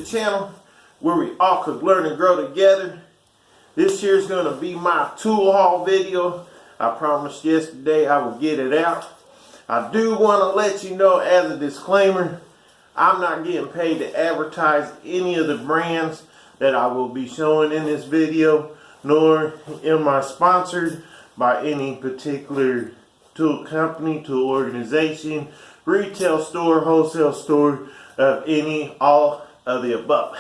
the channel where we all could learn and grow together. This here is going to be my tool haul video. I promised yesterday I would get it out. I do want to let you know as a disclaimer, I'm not getting paid to advertise any of the brands that I will be showing in this video, nor am I sponsored by any particular tool company, tool organization, retail store, wholesale store, of all of the above.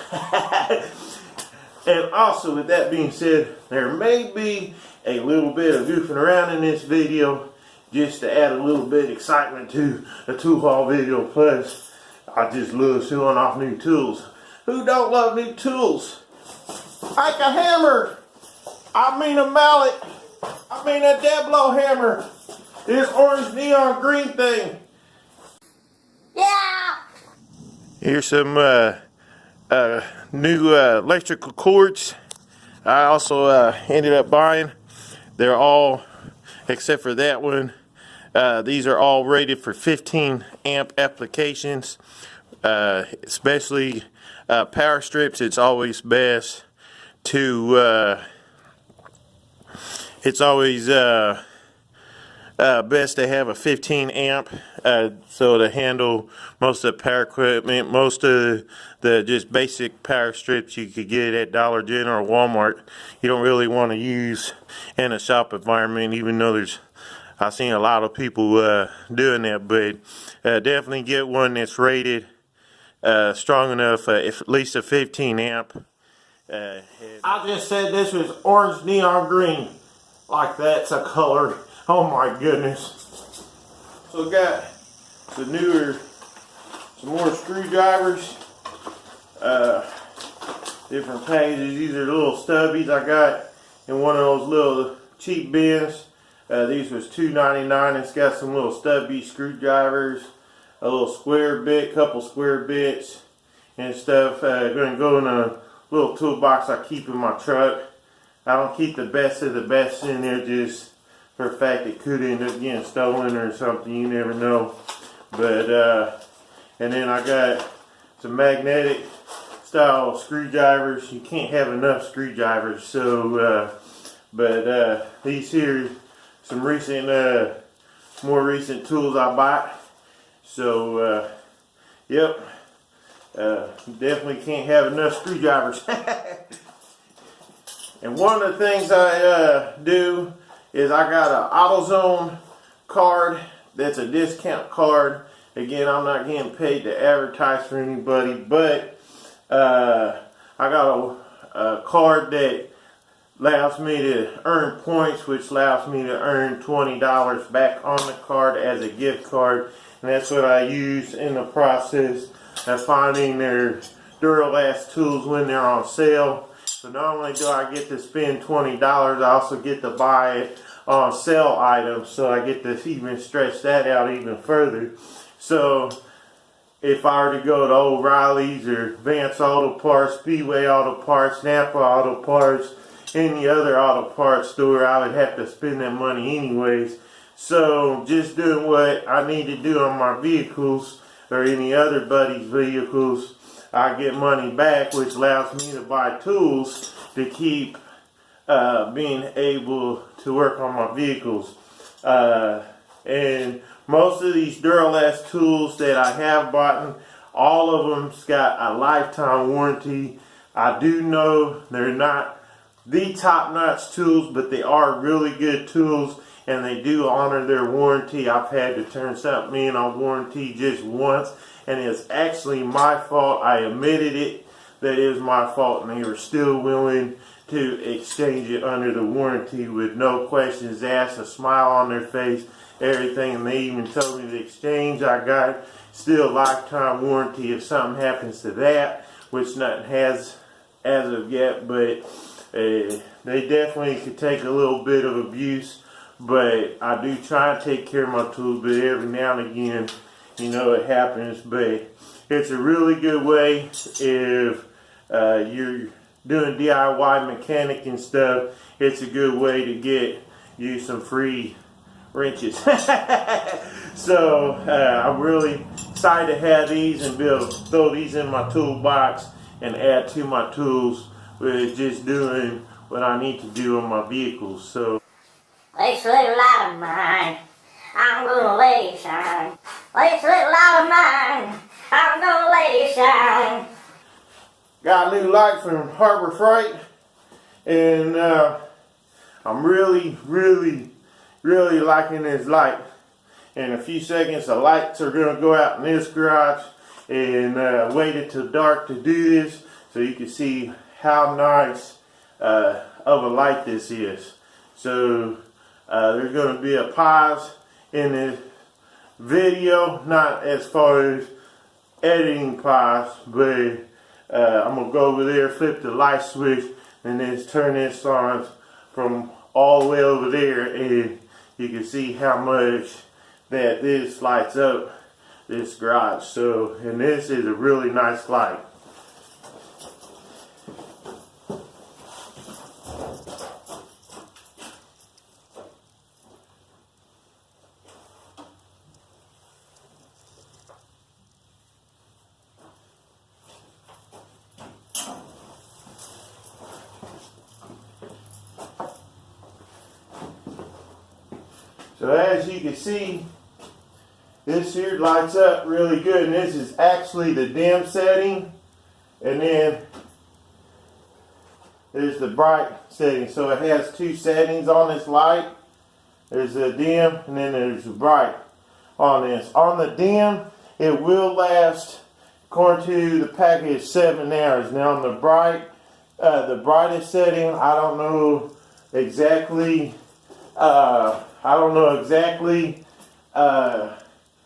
And also, with that being said, there may be a little bit of goofing around in this video just to add a little bit of excitement to a tool haul video. Plus, I just love showing off new tools. Who don't love new tools? Like a hammer. I mean a mallet. I mean a dead blow hammer. This orange neon green thing. Yeah. Here's some new electrical cords. I also ended up buying. They're all, except for that one, these are all rated for 15 amp applications. Especially power strips, it's always best to best to have a 15 amp so to handle most of the power equipment. Most of the just basic power strips you could get at Dollar General or Walmart, you don't really want to use in a shop environment, even though I've seen a lot of people doing that. But definitely get one that's rated strong enough, at least a 15 amp. I just said this was orange neon green. Like that's a color. Oh my goodness. So got some more screwdrivers. Different packages. These are little stubbies I got in one of those little cheap bins. These was $2.99. It's got some little stubby screwdrivers, a little square bit, couple square bits and stuff. Gonna go in a little toolbox I keep in my truck. I don't keep the best of the best in there just for the fact it could end up getting stolen or something. You never know. But and then I got some magnetic style screwdrivers. You can't have enough screwdrivers. So but these here some recent more recent tools I bought. So yep, definitely can't have enough screwdrivers. And one of the things I do is I got an Autozone card. That's a discount card. Again, I'm not getting paid to advertise for anybody, but I got a card that allows me to earn points, which allows me to earn $20 back on the card as a gift card. And that's what I use in the process of finding their Duralast tools when they're on sale. So not only do I get to spend $20, I also get to buy it on sale items. So I get to even stretch that out even further. So if I were to go to O'Reilly's or Vance Auto Parts, Speedway Auto Parts, Napa Auto Parts, any other auto parts store, I would have to spend that money anyways. So just doing what I need to do on my vehicles or any other buddy's vehicles, I get money back, which allows me to buy tools to keep being able to work on my vehicles. And most of these Duralast tools that I have bought, all of them's got a lifetime warranty. I do know they're not the top-notch tools, but they are really good tools, and they do honor their warranty. I've had to turn something in on warranty just once, and it's actually my fault. I admitted it, that it was my fault, and they were still willing to exchange it under the warranty with no questions asked, a smile on their face, everything. And they even told me the exchange I got still lifetime warranty if something happens to that, which nothing has as of yet. But they definitely could take a little bit of abuse. But I do try and take care of my tools, but every now and again, you know, it happens. But it's a really good way if you're doing DIY mechanic and stuff. It's a good way to get you some free wrenches. So I'm really excited to have these and be able to throw these in my toolbox and add to my tools with just doing what I need to do on my vehicles. So this little light of mine, I'm gonna let it shine. This little light of mine, I'm gonna let it shine. Got a new light from Harbor Freight, and I'm really liking this light. In a few seconds, the lights are going to go out in this garage, and waited till dark to do this so you can see how nice of a light this is. So there's going to be a pause in this video, not as far as editing pause, but I'm going to go over there, flip the light switch, and then turn this on from all the way over there, and you can see how much that this lights up this garage. So, and this is a really nice light. So as you can see, this here lights up really good, and this is actually the dim setting, and then there's the bright setting. So it has two settings on this light. There's the dim, and then there's the bright on this. On the dim, it will last, according to the package, 7 hours. Now on the bright, the brightest setting, I don't know exactly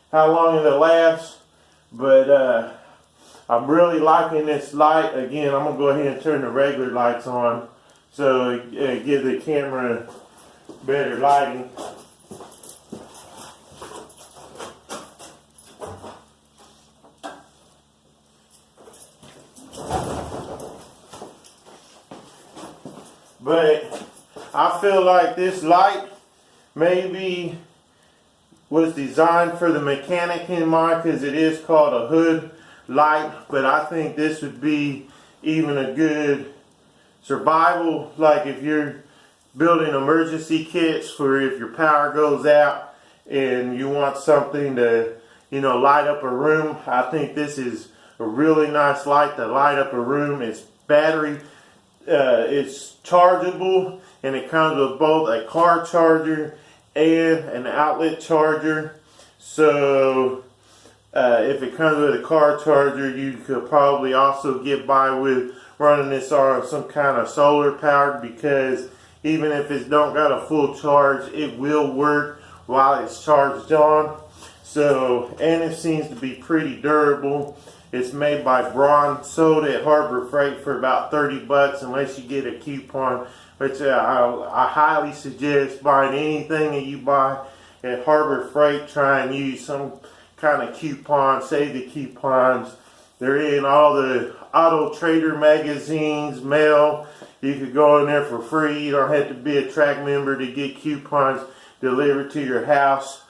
how long it'll last, but I'm really liking this light. Again, I'm gonna go ahead and turn the regular lights on so give the camera better lighting. But I feel like this light maybe was designed for the mechanic in mind, because it is called a hood light, but I think this would be even a good survival, like if you're building emergency kits for if your power goes out and you want something to, you know, light up a room. I think this is a really nice light to light up a room. It's battery, it's chargeable, and it comes with both a car charger and an outlet charger. So if it comes with a car charger, you could probably also get by with running this on some kind of solar powered, because even if it don't got a full charge, it will work while it's charged on. So, and it seems to be pretty durable. It's made by Braun, sold at Harbor Freight for about 30 bucks unless you get a coupon, which I highly suggest buying anything that you buy at Harbor Freight. Try and use some kind of coupon, save the coupons. They're in all the Auto Trader magazines, mail. You could go in there for free. You don't have to be a track member to get coupons delivered to your house.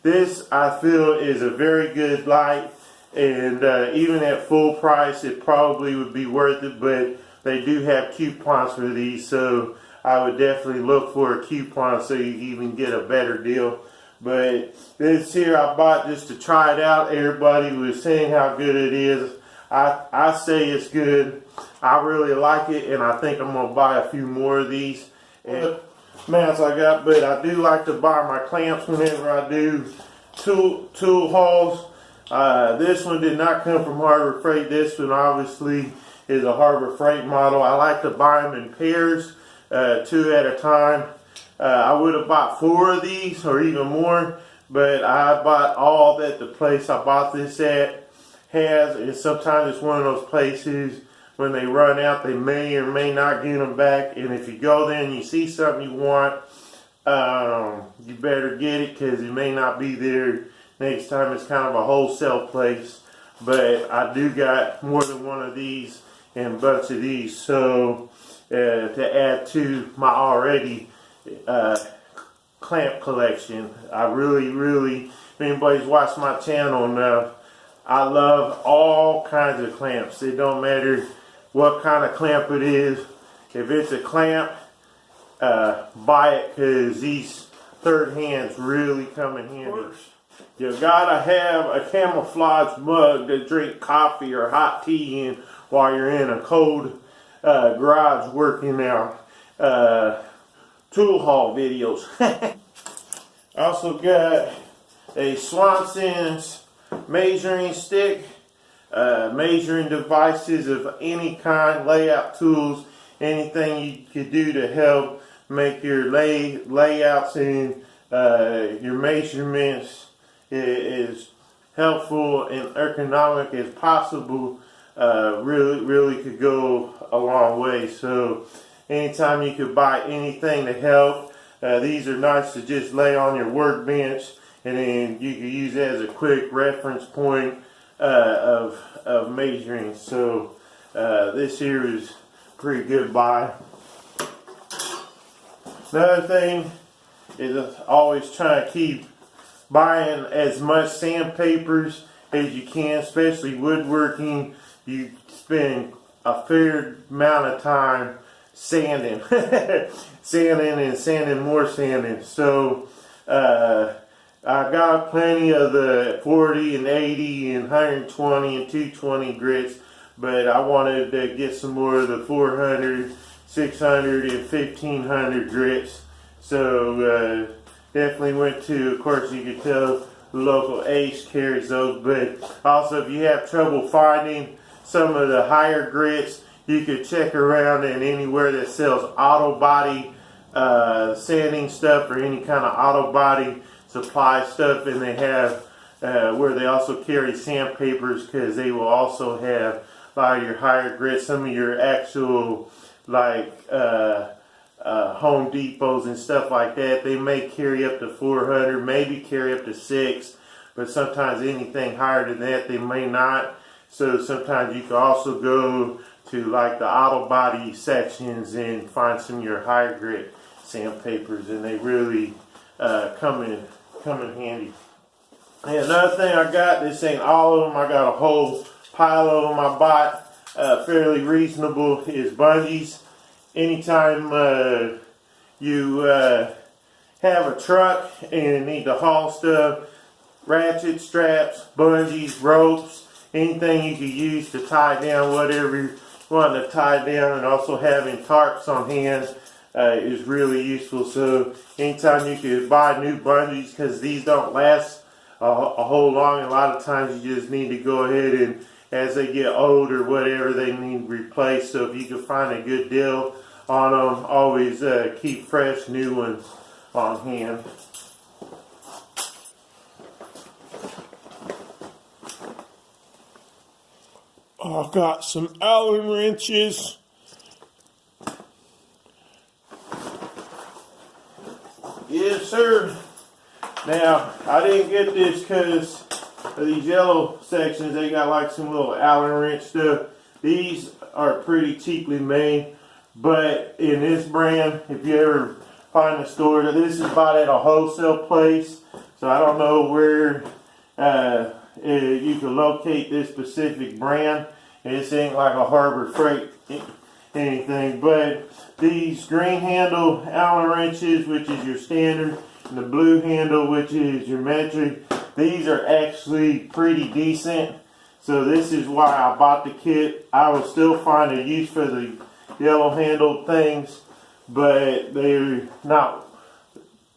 This I feel is a very good light, and even at full price it probably would be worth it, but they do have coupons for these, so I would definitely look for a coupon so you even get a better deal. But this here I bought just to try it out. Everybody was saying how good it is. I say it's good. I really like it, and I think I'm going to buy a few more of these and mounts I got. But I do like to buy my clamps whenever I do tool hauls. This one did not come from Harbor Freight. This one obviously is a Harbor Freight model. I like to buy them in pairs, 2 at a time. I would have bought 4 of these or even more, but I bought all that the place I bought this at has, and sometimes it's one of those places when they run out, they may or may not get them back, and if you go there and you see something you want, you better get it, because it may not be there next time. It's kind of a wholesale place, but I do got more than one of these and a bunch of these, so to add to my already clamp collection. I really, if anybody's watched my channel enough, I love all kinds of clamps. It don't matter what kind of clamp it is. If it's a clamp, buy it, because these third hands really come in handy. You gotta have a camouflage mug to drink coffee or hot tea in while you're in a cold garage working out tool haul videos. I also got a Swanson's measuring stick, measuring devices of any kind, layout tools, anything you could do to help make your layouts and your measurements is helpful and ergonomic as possible. Really could go a long way. So anytime you could buy anything to help, these are nice to just lay on your workbench, and then you can use it as a quick reference point of measuring. So this here is a pretty good buy. Another thing is always trying to keep buying as much sandpapers as you can, especially woodworking. You spend a fair amount of time sanding, sanding more sanding. So I got plenty of the 40 and 80 and 120 and 220 grits, but I wanted to get some more of the 400, 600 and 1500 grits. So definitely went to, of course you could tell the local Ace carries those, but also if you have trouble finding some of the higher grits, you could check around in anywhere that sells auto body sanding stuff or any kind of auto body supply stuff, and they have where they also carry sandpapers, because they will also have a lot of your higher grits, some of your actual like Home Depots and stuff like that. They may carry up to 400, maybe carry up to 6, but sometimes anything higher than that they may not. So sometimes you can also go to like the auto body sections and find some of your higher grit sandpapers, and they really come in handy. And another thing I got, this ain't all of them, I got a whole pile of them I bought fairly reasonable, is bungees. Anytime you have a truck and need to haul stuff, ratchet straps, bungees, ropes, anything you can use to tie down whatever you want to tie down, and also having tarps on hand is really useful. So anytime you can buy new bungees, because these don't last a whole long, a lot of times you just need to go ahead and as they get old or whatever, they need replaced. So if you can find a good deal on them, always keep fresh new ones on hand. I've got some Allen wrenches. Yes, sir. Now, I didn't get this because of these yellow sections. They got like some little Allen wrench stuff. These are pretty cheaply made, but in this brand, if you ever find a store, this is bought at a wholesale place. So I don't know where you can locate this specific brand. This ain't like a Harbor Freight anything, but these green handle Allen wrenches, which is your standard, and the blue handle, which is your metric, these are actually pretty decent. So this is why I bought the kit. I will still find a use for the yellow handled things, but they're not,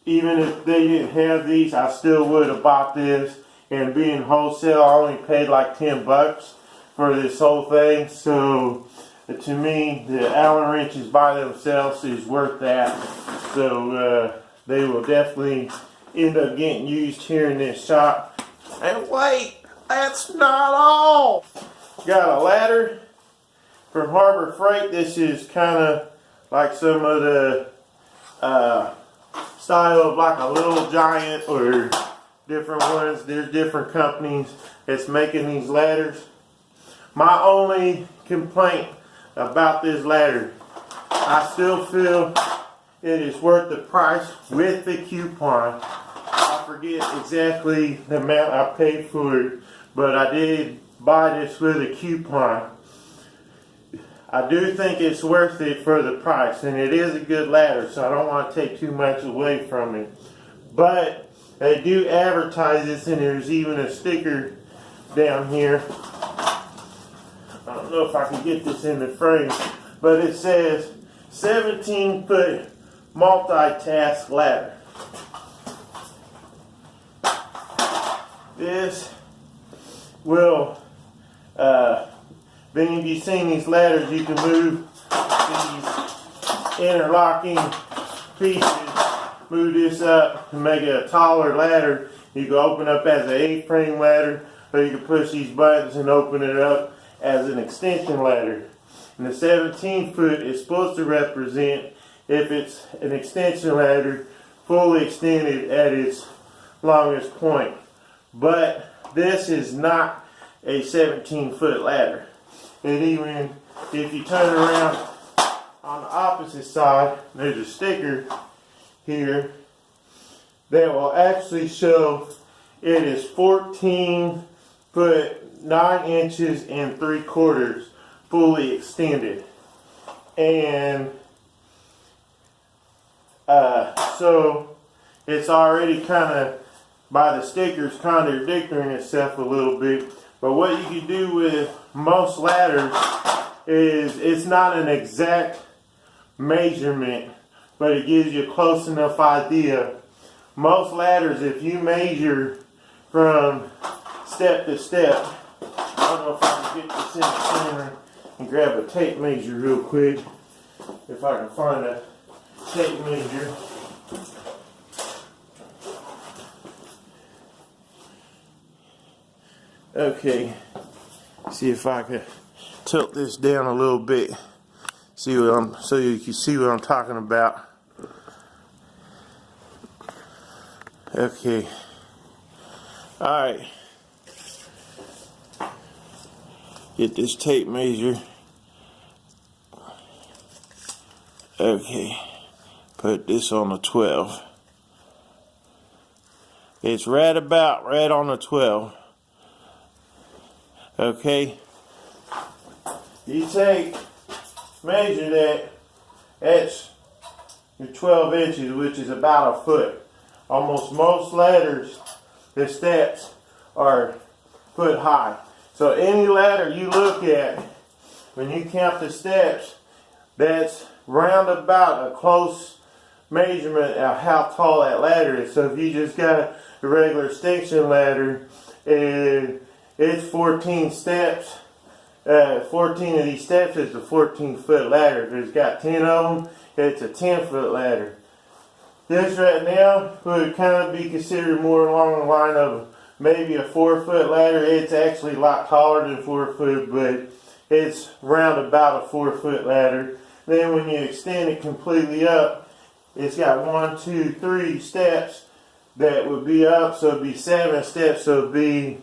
even if they didn't have these, I still would have bought this. And being wholesale, I only paid like 10 bucks for this whole thing. So to me, the Allen wrenches by themselves is worth that. So they will definitely end up getting used here in this shop. And wait, that's not all. Got a ladder from Harbor Freight. This is kind of like some of the style of like a Little Giant or different ones. There's different companies that's making these ladders. My only complaint about this ladder, I still feel it is worth the price with the coupon. I forget exactly the amount I paid for it, but I did buy this with a coupon. I do think it's worth it for the price, and it is a good ladder, so I don't want to take too much away from it. But they do advertise this, and there's even a sticker down here. I don't know if I can get this in the frame, but it says 17-foot multitask ladder. This will, then if you've seen these ladders, you can move these interlocking pieces, move this up to make it a taller ladder. You can open up as an A-frame ladder, or you can push these buttons and open it up as an extension ladder. And the 17-foot is supposed to represent if it's an extension ladder fully extended at its longest point. But this is not a 17-foot ladder. And even if you turn around on the opposite side, there's a sticker here that will actually show it is 14 foot 9 inches and 3/4 fully extended. And so it's already kind of, by the stickers, contradicting itself a little bit. But what you can do with most ladders is it's not an exact measurement, but it gives you a close enough idea. Most ladders, if you measure from step to step, I don't know if I can get this in the camera and grab a tape measure real quick, if I can find a tape measure. Okay, see if I can tilt this down a little bit. See what so you can see what I'm talking about. Okay. Alright. Get this tape measure. Okay. Put this on the 12. It's right on the 12. Okay, you measure that, that's your 12 inches, which is about a foot. Almost most ladders, the steps are foot high. So any ladder you look at, when you count the steps, that's round about a close measurement of how tall that ladder is. So if you just got a regular extension ladder, and it's 14 steps. 14 of these steps is a 14-foot ladder. If it's got 10 of them, it's a 10-foot ladder. This right now would kind of be considered more along the line of maybe a 4-foot ladder. It's actually a lot taller than 4 foot, but it's round about a 4-foot ladder. Then when you extend it completely up, it's got 1, 2, 3 steps that would be up, so it'd be 7 steps, so it'd be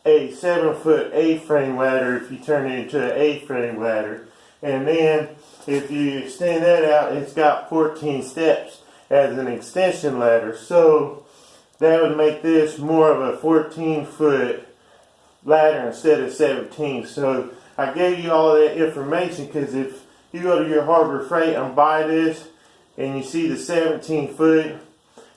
a 7-foot A-frame ladder if you turn it into an A-frame ladder. And then if you extend that out, it's got 14 steps as an extension ladder. So that would make this more of a 14-foot ladder instead of 17. So I gave you all of that information because if you go to your Harbor Freight and buy this and you see the 17-foot,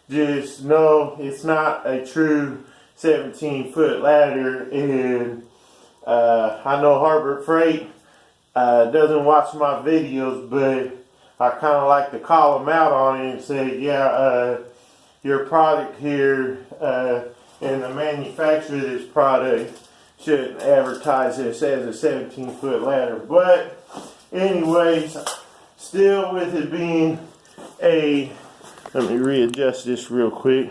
just know it's not a true 17-foot ladder. And I know Harbor Freight doesn't watch my videos, but I kind of like to call them out on it and say, yeah, your product here and the manufacturer of this product shouldn't advertise this as a 17-foot ladder. But anyways, still with it being a, let me readjust this real quick.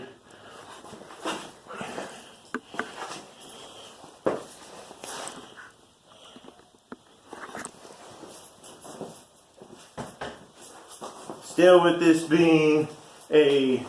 Still with this being a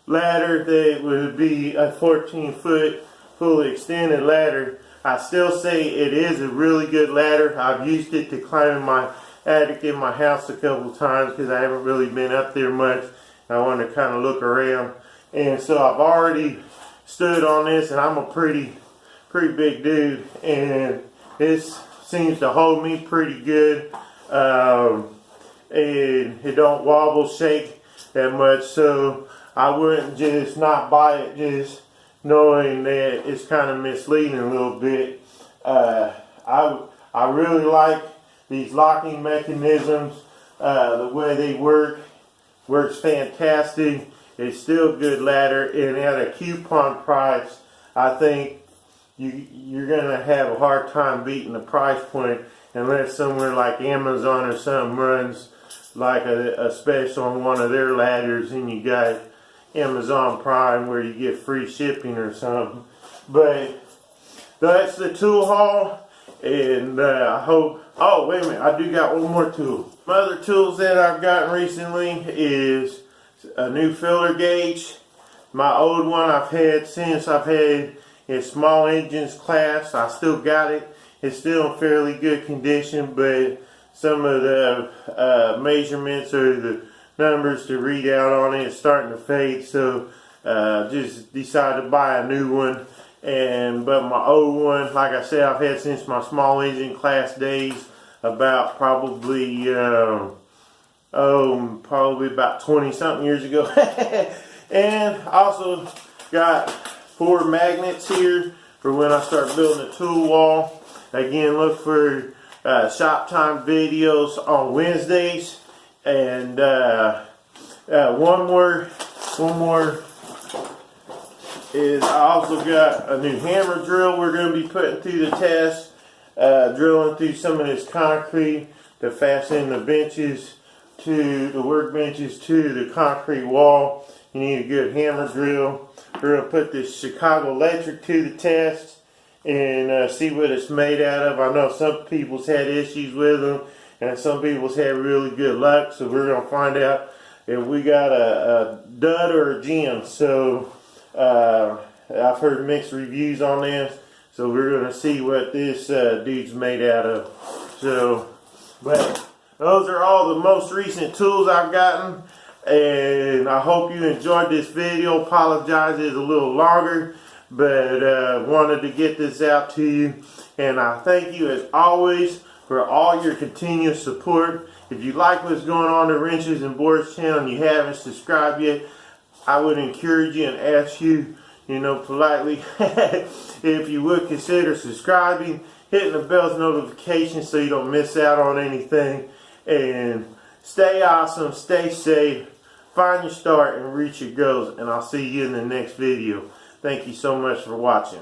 ladder that would be a 14-foot fully extended ladder, I still say it is a really good ladder. I've used it to climb in my attic in my house a couple times because I haven't really been up there much. I want to kind of look around. And so I've already stood on this, and I'm a pretty pretty big dude, and this seems to hold me pretty good. And it don't wobble, shake that much, so I wouldn't just not buy it just knowing that it's kind of misleading a little bit. I really like these locking mechanisms. The way they works fantastic. It's still a good ladder, and at a coupon price, I think you're gonna have a hard time beating the price point unless somewhere like Amazon or something runs like a special on one of their ladders, and you got Amazon Prime where you get free shipping or something. But that's the tool haul, and I hope. Oh, wait a minute! I do got one more tool. Some other tools that I've gotten recently is a new filler gauge. My old one I've had since I've had in small engines class. I still got it. It's still in fairly good condition, but some of the measurements or the numbers to read out on it is starting to fade. So just decided to buy a new one. But my old one, like I said, I've had since my small engine class days, about probably about 20 something years ago. And also got 4 magnets here for when I start building a tool wall. Again, look for shop time videos on Wednesdays. And one more is I also got a new hammer drill we're going to be putting through the test, drilling through some of this concrete to fasten the benches to the workbenches to the concrete wall. You need a good hammer drill. We're going to put this Chicago Electric to the test and see what it's made out of. I know some people's had issues with them, and some people's had really good luck, so we're going to find out if we got a dud or a gem. So I've heard mixed reviews on this, so we're going to see what this dude's made out of. So, but those are all the most recent tools I've gotten, and I hope you enjoyed this video. Apologize it's a little longer, but wanted to get this out to you, and I thank you as always for all your continuous support. If you like what's going on the Wrenches and Boards channel and you haven't subscribed yet, I would encourage you and ask you, politely, if you would consider subscribing, hitting the bell's notification so you don't miss out on anything. And stay awesome, stay safe, find your start and reach your goals, and I'll see you in the next video. Thank you so much for watching.